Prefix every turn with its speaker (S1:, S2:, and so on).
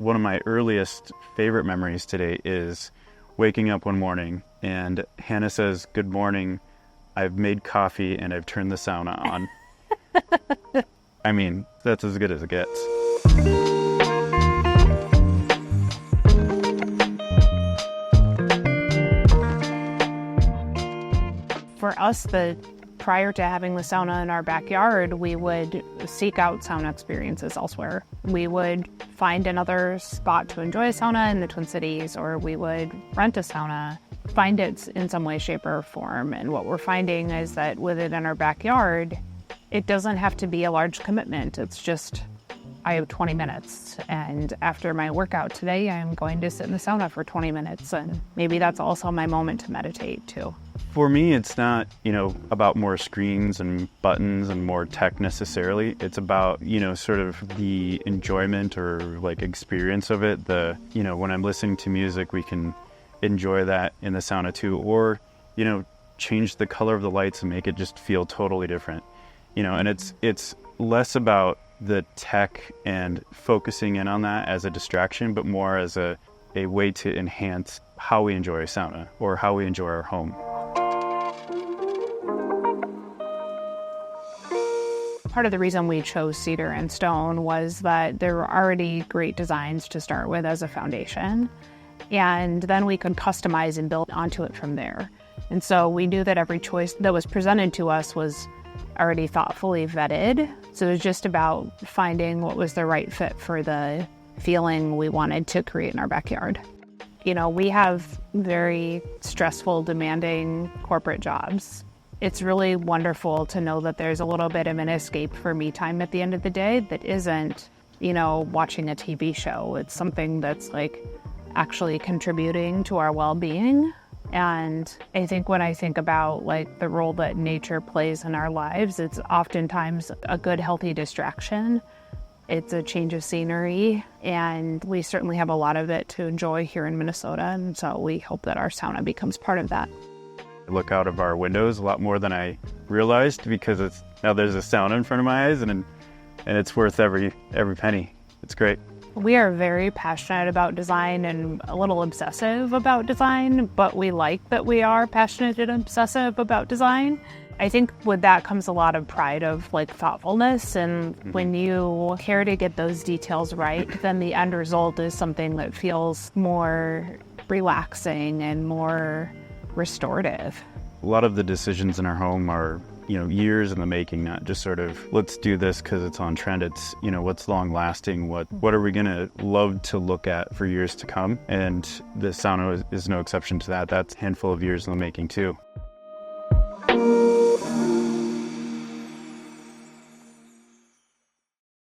S1: One of my earliest favorite memories today is waking up one morning and Hanna says, "Good morning, I've made coffee and I've turned the sauna on." I mean, that's as good as it gets.
S2: For us, prior to having the sauna in our backyard, we would seek out sauna experiences elsewhere. We would find another spot to enjoy a sauna in the Twin Cities, or we would rent a sauna, find it in some way, shape, or form. And what we're finding is that with it in our backyard, it doesn't have to be a large commitment. It's just, I have 20 minutes, and after my workout today, I'm going to sit in the sauna for 20 minutes, and maybe that's also my moment to meditate too.
S1: For me, it's not, about more screens and buttons and more tech necessarily. It's about, sort of the enjoyment or like experience of it. When I'm listening to music, we can enjoy that in the sauna too, or, change the color of the lights and make it just feel totally different. And it's less about the tech and focusing in on that as a distraction, but more as a way to enhance how we enjoy a sauna or how we enjoy our home.
S2: Part of the reason we chose Cedar and Stone was that there were already great designs to start with as a foundation, and then we could customize and build onto it from there. And so we knew that every choice that was presented to us was already thoughtfully vetted. So it was just about finding what was the right fit for the feeling we wanted to create in our backyard. We have very stressful, demanding corporate jobs. It's really wonderful to know that there's a little bit of an escape for me time at the end of the day that isn't, watching a TV show. It's something that's like actually contributing to our well-being. And I think when I think about like the role that nature plays in our lives, it's oftentimes a good, healthy distraction. It's a change of scenery, and we certainly have a lot of it to enjoy here in Minnesota. And so we hope that our sauna becomes part of that.
S1: I look out of our windows a lot more than I realized because now there's a sauna in front of my eyes, and it's worth every penny. It's great.
S2: We are very passionate about design and a little obsessive about design, but we like that we are passionate and obsessive about design. I think with that comes a lot of pride of like thoughtfulness, and when you care to get those details right, then the end result is something that feels more relaxing and more restorative.
S1: A lot of the decisions in our home are, years in the making, not just sort of, let's do this because it's on trend. It's, what's long lasting? What are we going to love to look at for years to come? And the sauna is no exception to that. That's a handful of years in the making too.